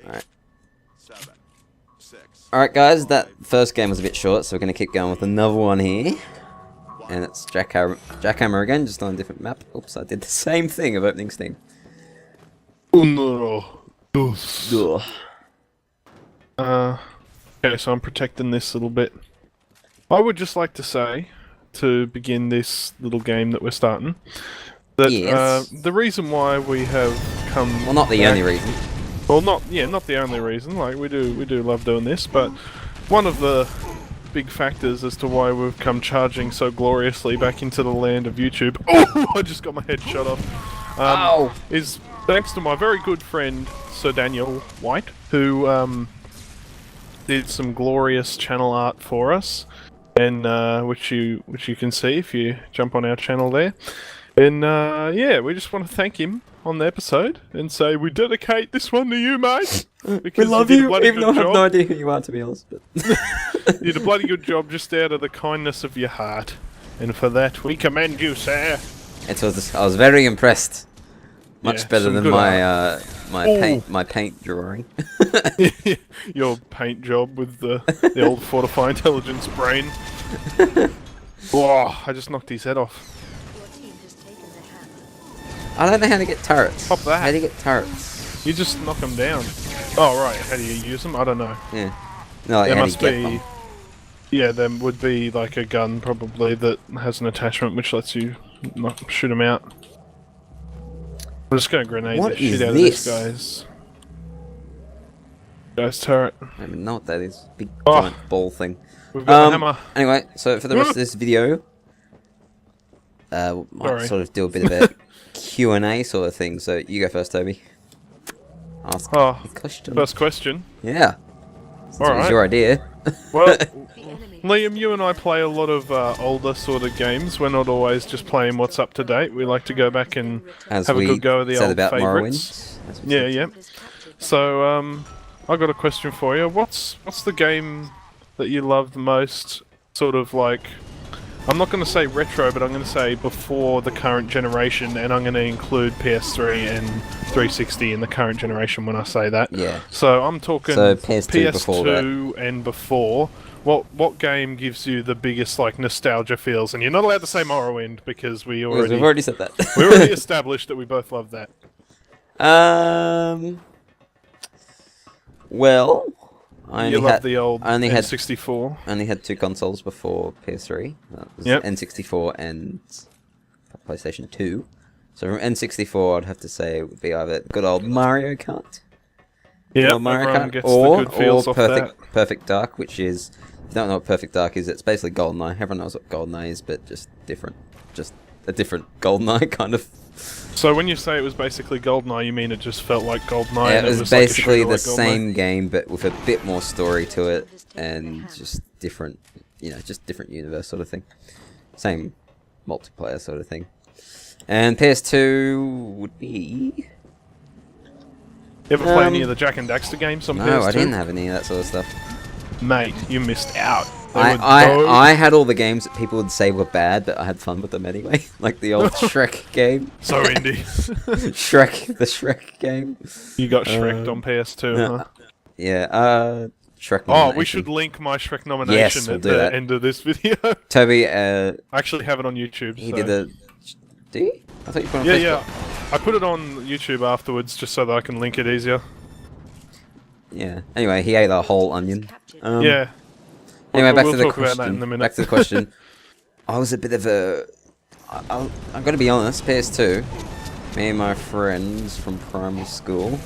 Alright. Alright guys, that first game was a bit short, so we're going to keep going with another one here. And it's Jackhammer again, just on a different map. Oops, I did the same thing of opening Steam. Uno, dos. Ugh. Okay, so I'm protecting this little bit. I would just like to say, to begin this little game that we're starting, that Yes. the reason why we have come... Well, not the only reason. Well, not the only reason. Like, we do love doing this, but one of the big factors as to why we've come charging so gloriously back into the land of YouTube. Oh, I just got my head shot off. Is thanks to my very good friend Sir Daniel White, who did some glorious channel art for us, and which you can see if you jump on our channel there. And yeah, we just want to thank him on the episode and say we dedicate this one to you, mate. We love you, even though I have no idea who you are, to be honest. But you did a bloody good job just out of the kindness of your heart, and for that we commend you, sir. I was very impressed. Much Yeah, better than good my my paint drawing. Your paint job with the old Fortify Intelligence brain. Oh, I just knocked his head off. I don't know how to get turrets. Pop that. How do you get turrets? You just knock them down. Oh right, how do you use them? I don't know. Yeah. No, like, There how must do you get be. them? Yeah, there would be like a gun probably that has an attachment which lets you shoot them out. I'm just gonna grenade What the shit is out this? of this guy's turret. I don't even know what that is. Big Oh. giant ball thing. We've got a hammer. Anyway, so for the rest of this video, we might Sorry. sort of do a bit of a Q&A sort of thing. So you go first, Toby. Ask Oh, a question. first question. Yeah. Since it was Alright. your idea. Well, Liam, you and I play a lot of older sort of games. We're not always just playing what's up to date. We like to go back and As have a we good go at the said old about favourites. Morrowind. as we Yeah, said. yeah. So, I got a question for you. What's the game that you love the most? Sort of like, I'm not going to say retro, but I'm going to say before the current generation, and I'm going to include PS3 and 360 in the current generation when I say that. Yeah. So I'm talking So PS2 before that. and before. What game gives you the biggest like nostalgia feels? And you're not allowed to say Morrowind because We've already said that. we already established that we both love that. Well, I You only love had the old I only had N64. I only had two consoles before PS3. That was Yep. N64 and PlayStation 2. So from N64, I'd have to say it would be either good old Mario Kart, Yeah, or Mario everyone Kart, gets or the good feels off Perfect Dark, which is, if you don't know what Perfect Dark is, it's basically GoldenEye. Everyone knows what GoldenEye is, but just different, just a different GoldenEye kind of. So when you say it was basically GoldenEye, you mean it just felt like GoldenEye? Yeah, and it was like a basically shooter the like GoldenEye? same game, but with a bit more story to it, and just different, just different universe sort of thing. Same multiplayer sort of thing. And PS2 would be... You ever play any of the Jak and Daxter games on PS2? No, I didn't have any of that sort of stuff. Mate, you missed out. They were I had all the games that people would say were bad, but I had fun with them anyway. Like the old Shrek game. so indie. The Shrek game. You got Shrek'd on PS2, no, huh? Yeah, Shrek Oh, nomination. we should link my Shrek nomination Yes, we'll at do the that. end of this video. Toby, I actually have it on YouTube. he so. did a... Do you? I thought you put it on Yeah, Facebook. yeah. I put it on YouTube afterwards just so that I can link it easier. Yeah. Anyway, he ate a whole onion. Yeah. Anyway, back We'll to the talk about that question. in a minute. Back to the question. I was a bit of a... I'm going to be honest, PS2, me and my friends from primary school,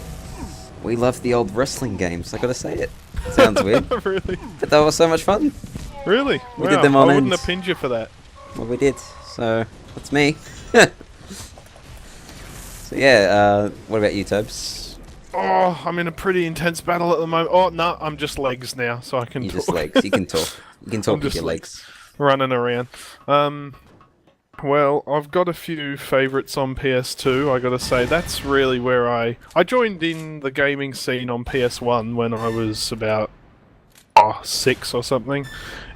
we loved the old wrestling games. I got to say it. Sounds weird, Really? but they were so much fun. Really? We did them I on wouldn't ends. have pinned you for that. Well, we did. So, that's me. So yeah, what about you, Tobes? Oh, I'm in a pretty intense battle at the moment. Oh, no, I'm just legs now, so I can You talk. just legs. You can talk. You can talk with just your legs. running around. Well, I've got a few favourites on PS2, I gotta say. That's really where I joined in the gaming scene on PS1 when I was about 6 or something.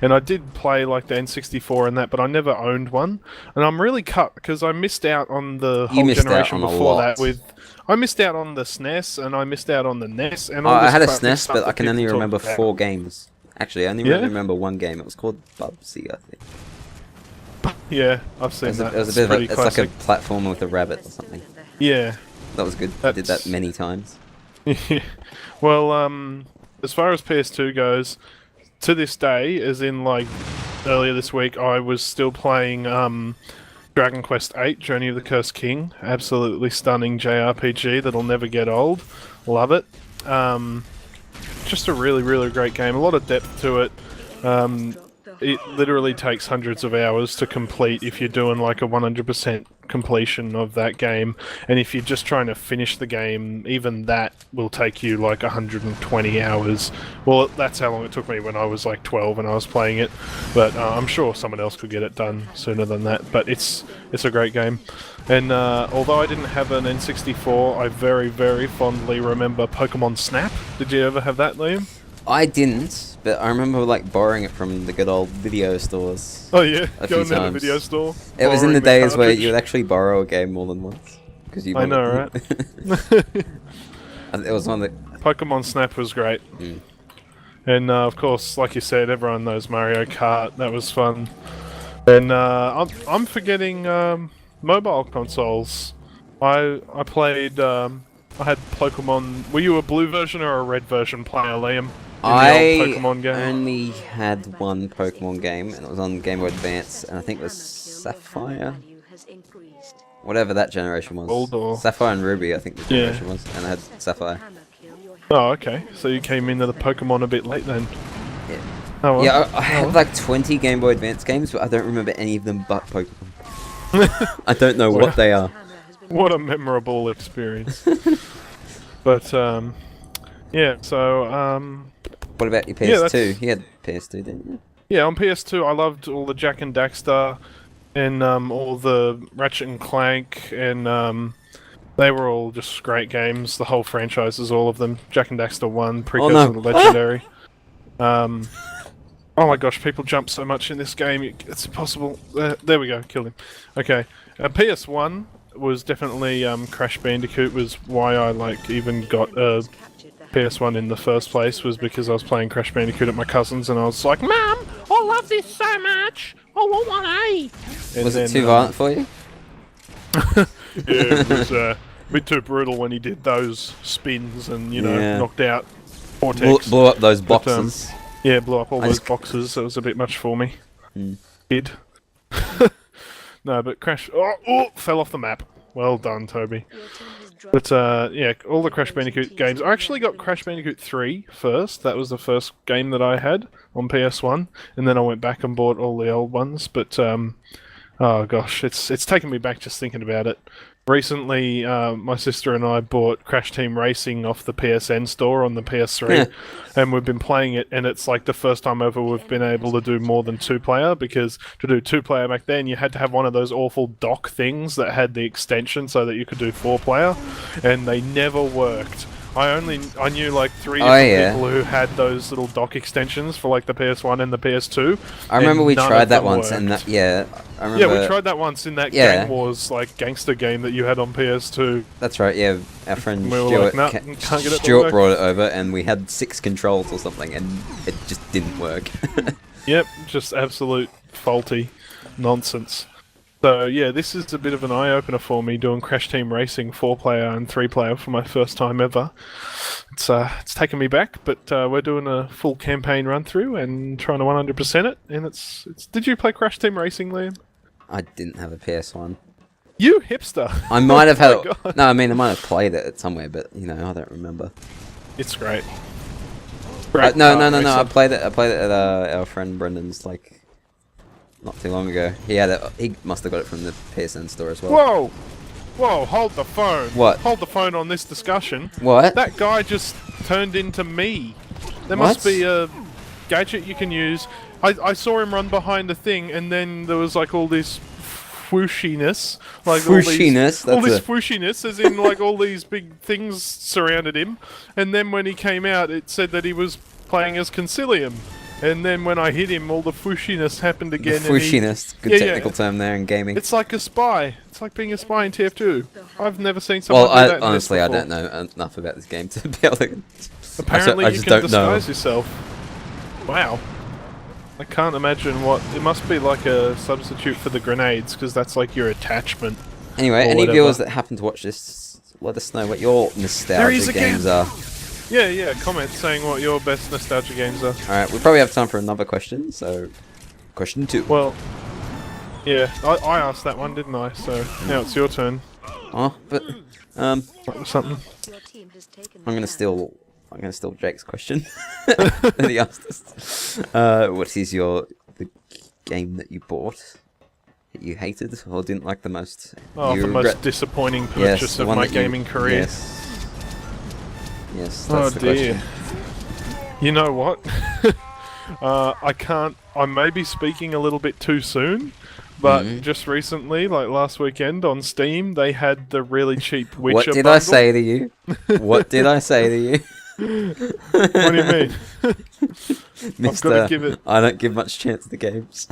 And I did play like the N64 and that, but I never owned one. And I'm really cut because I missed out on the whole missed out generation on a before lot. that with... I missed out on the SNES and I missed out on the NES and Oh, all I this had a crap SNES, stuff but I that can only people talk remember about. 4 games. Actually, I only Yeah? really remember one game. It was called Bubsy, I think. Yeah, I've seen that. It was a It's bit of a, pretty it's like a classic. platformer with a rabbit or something. Yeah. That was good. I did that That's- many times. Well, as far as PS2 goes, to this day, as in like earlier this week, I was still playing Dragon Quest VIII: Journey of the Cursed King. Absolutely stunning JRPG that'll never get old. Love it. Just a really, really great game. A lot of depth to it. It literally takes hundreds of hours to complete if you're doing like a 100% completion of that game. And if you're just trying to finish the game, even that will take you like 120 hours. Well, that's how long it took me when I was like 12 and I was playing it. But I'm sure someone else could get it done sooner than that. But it's a great game. And although I didn't have an N64, I very, very fondly remember Pokemon Snap. Did you ever have that, Liam? I didn't, but I remember like borrowing it from the good old video stores. Oh yeah, A going few to the times. video store. It was in borrowing the days where cartridge. you would actually borrow a game more than once. Cause you I know, right? It was one that... Pokemon Snap was great. Mm. And of course, like you said, everyone knows Mario Kart. That was fun. And I'm forgetting mobile consoles. I played. I had Pokemon. Were you a blue version or a red version player, Liam? In the old Pokemon game? only had one Pokemon game, and it was on Game Boy Advance, and I think it was Sapphire? Whatever that generation was. Gold or- Sapphire and Ruby, I think the generation was, and I had Sapphire. Oh, okay. So you came into the Pokemon a bit late then. Yeah, Oh, well. yeah I had like 20 Game Boy Advance games, but I don't remember any of them but Pokemon. I don't know what they are. What a memorable experience. But yeah. So What about your Yeah, PS2? that's- You had PS2, didn't you? yeah, on PS2, I loved all the Jack and Daxter and all the Ratchet and Clank, and they were all just great games. The whole franchises, all of them. Jack and Daxter 1, precursor no. to Legendary. Oh my gosh, people jump so much in this game, it's impossible. There we go, killed him. Okay, PS1 was definitely Crash Bandicoot was why I like even got PS1 in the first place, was because I was playing Crash Bandicoot at my cousin's and I was like, Mum, I love this so much! I want one A! And Was then, it too violent for you? Yeah, it was a bit too brutal when he did those spins and, you know, Yeah. knocked out Vortex. Blew up those But, boxes. Yeah, blew up all I those just- boxes. That was a bit much for me. Mm. Kid. No, but Crash... Oh, fell off the map. Well done, Toby. But, yeah, all the Crash Bandicoot games. I actually got Crash Bandicoot 3 first. That was the first game that I had on PS1. And then I went back and bought all the old ones. But, oh gosh, it's taken me back just thinking about it. Recently, my sister and I bought Crash Team Racing off the PSN store on the PS3, Yeah. and we've been playing it, and it's like the first time ever we've been able to do more than 2-player, because to do 2-player back then, you had to have one of those awful dock things that had the extension so that you could do 4-player, and they never worked. I knew like 3 Oh, different yeah. people who had those little dock extensions for like the PS1 and the PS2. I remember and we none tried of that them once, and worked. that, yeah, I remember. Yeah, we tried that once in that Yeah. Gang Wars like gangster game that you had on PS2. That's right, yeah. Our friend We were Stuart, like, "Nah, can't get it to Stuart work." brought it over, and we had 6 controls or something, and it just didn't work. Yep, just absolute faulty nonsense. So yeah, this is a bit of an eye-opener for me, doing Crash Team Racing 4-player and 3-player for my first time ever. It's taken me back, but we're doing a full campaign run-through and trying to 100% it, and it's... Did you play Crash Team Racing, Liam? I didn't have a PS1. You hipster! I might have Oh had my it. God. No, I mean, I might have played it somewhere, but, you know, I don't remember. It's great. No, I Racer. played it at our friend Brendan's, like, not too long ago. He had it. He must have got it from the PSN store as well. Whoa! Whoa, hold the phone. What? Hold the phone on this discussion. What? That guy just turned into me. There What? must be a gadget you can use. I saw him run behind a thing, and then there was like all this whooshiness. Like Whooshiness? All That's this a- whooshiness, as in like all these big things surrounded him. And then when he came out, it said that he was playing as Concilium. and then when I hit him, all the fushiness happened The again. fushiness, good technical term there in gaming. It's like a spy. It's like being a spy in TF2. I've never seen someone do that. Honestly, I before. don't know enough about this game to be able to. Apparently, I you just can don't know. disguise yourself. Wow. I can't imagine what... It must be like a substitute for the grenades, because that's like your attachment. Anyway, any whatever. viewers that happen to watch this, let us know what your nostalgia games are. Yeah, comment saying what your best nostalgia games are. Alright, we probably have time for another question, so... Question 2. Well, yeah, I asked that one, didn't I? So, now it's your turn. Oh, but... That was something. I'm gonna steal Jake's question that he asked us. What is the game that you bought that you hated or didn't like the most? Oh, the most disappointing purchase of my gaming career. Yes, that's the dear. question. You know what? I may be speaking a little bit too soon, but just recently, like last weekend on Steam, they had the really cheap Witcher What did bundle. I say to you? What did I say to you? What do you mean? I've got to give it... I don't give much chance to games.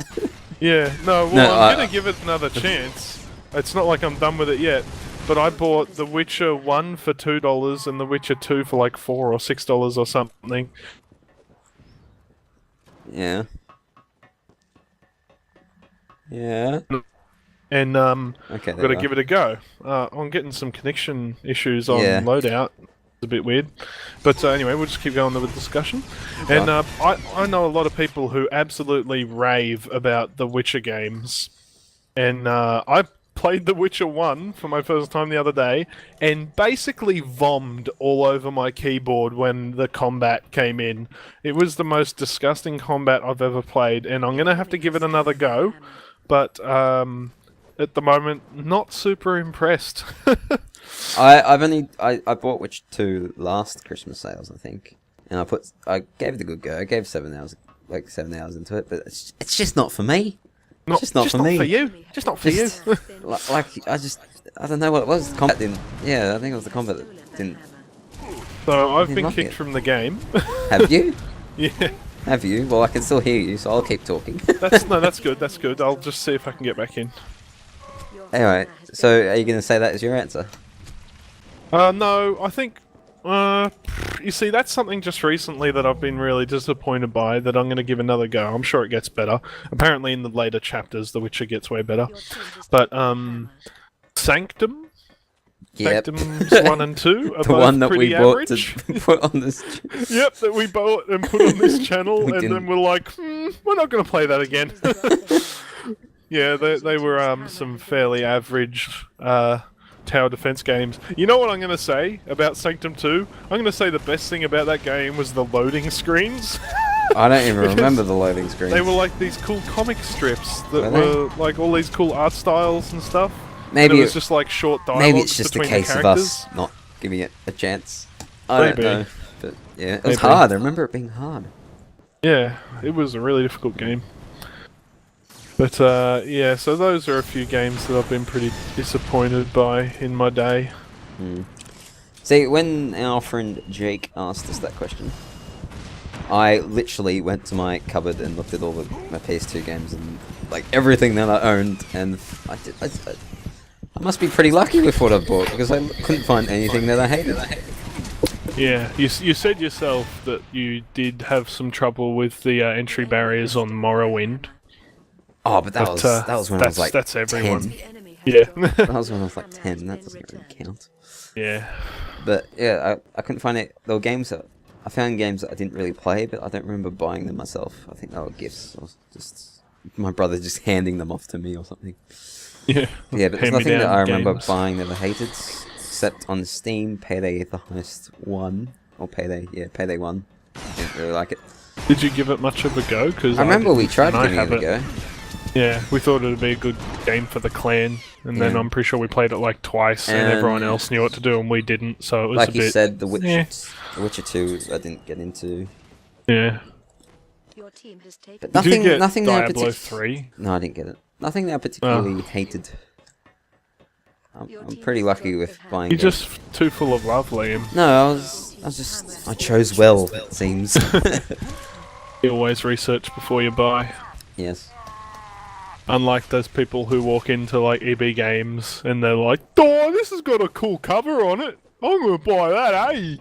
Yeah, I'm going to give it another chance. It's not like I'm done with it yet. But I bought The Witcher 1 for $2 and The Witcher 2 for like $4 or $6 or something. Yeah. Yeah. And okay, I've got to give it a go. I'm getting some connection issues on Loadout. A bit weird, but anyway, we'll just keep going with the discussion. And I know a lot of people who absolutely rave about the Witcher games, and I played The Witcher 1 for my first time the other day, and basically vommed all over my keyboard when the combat came in. It was the most disgusting combat I've ever played, and I'm gonna have to give it another go, but at the moment, not super impressed. I bought Witcher 2 last Christmas sales, I think, and I gave it a good go. I gave 7 hours into it, but it's just not for me. It's just not for me. For you. Just not for you. I don't know what it was. The combat didn't. Yeah, I think it was the combat that didn't. So I've been kicked from the game. Have you? Yeah. Have you? Well, I can still hear you, so I'll keep talking. That's good. That's good. I'll just see if I can get back in. Anyway, so are you going to say that as your answer? No, I think... you see, that's something just recently that I've been really disappointed by, that I'm going to give another go. I'm sure it gets better. Apparently in the later chapters, The Witcher gets way better. But, Sanctum? Yep. Sanctums 1 and 2 are the both one that pretty we bought average. to put on this. Yep, that we bought and put on this channel, and then we're like, we're not going to play that again. Yeah, they were some fairly average tower defense games. You know what I'm going to say about Sanctum 2? I'm going to say the best thing about that game was the loading screens. I don't even remember the loading screens. They were like these cool comic strips that were like all these cool art styles and stuff. Maybe and it was just like short dialogue. Maybe it's just a between case the of characters. us not giving it a chance. I don't know, but yeah, it was Maybe. hard. I remember it being hard. Yeah, it was a really difficult game. But yeah, so those are a few games that I've been pretty disappointed by in my day. See, when our friend Jake asked us that question, I literally went to my cupboard and looked at all my PS2 games and like everything that I owned, and I must be pretty lucky with what I bought because I couldn't find anything that I hated. Yeah, you said yourself that you did have some trouble with the entry barriers on Morrowind. Oh, but that was when I was like that's everyone. 10. Yeah. That was when I was like 10. That doesn't really count. Yeah. But yeah, I couldn't find it. There were games that I found games that I didn't really play, but I don't remember buying them myself. I think they were gifts. Or just my brother just handing them off to me or something. Yeah. Yeah, but there's nothing that I remember games. buying that I hated, except on Steam, Payday the Heist 1. Or Payday 1. Didn't really like it. Did you give it much of a go? Cause I remember we tried giving it a go. Yeah, we thought it would be a good game for the clan, and then I'm pretty sure we played it like twice, and everyone else knew what to do, and we didn't, so it was like a bit... Like you said, The Witcher 2 I didn't get into. Yeah. But nothing Did you get nothing Diablo 3? No, I didn't get it. Nothing that I particularly hated. I'm pretty lucky with buying You're just too full of love, Liam. No, I chose well, it seems. You always research before you buy. Yes. Unlike those people who walk into like EB Games and they're like, "Oh, this has got a cool cover on it. I'm gonna buy that, eh?"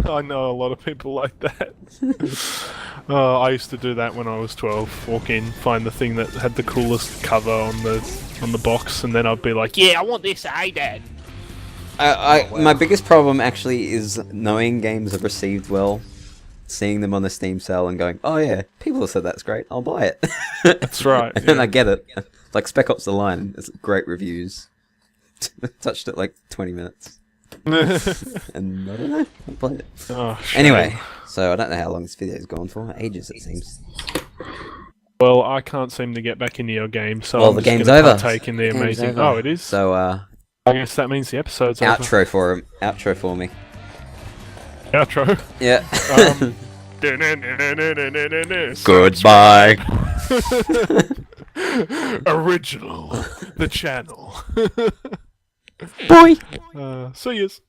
I know a lot of people like that. I used to do that when I was 12. Walk in, find the thing that had the coolest cover on the box, and then I'd be like, "Yeah, I want this, eh, Dad?" My biggest problem actually is knowing games are received well, seeing them on the Steam sale and going, "Oh yeah, people have said that's great. I'll buy it." That's right. And then I get it. Like Spec Ops: The Line, it's great reviews. Touched it like 20 minutes. And I don't know, I played it. Oh, anyway, so I don't know how long this video's gone for. Ages, it seems. Well, I can't seem to get back into your game, so Well, I'm the just game's gonna over. partake in the Game's amazing. over. Oh, it is. So, I guess that means the episode's over. outro for him. Outro for me. Outro. Yeah. Goodbye. Original. The channel. Boy. See yous.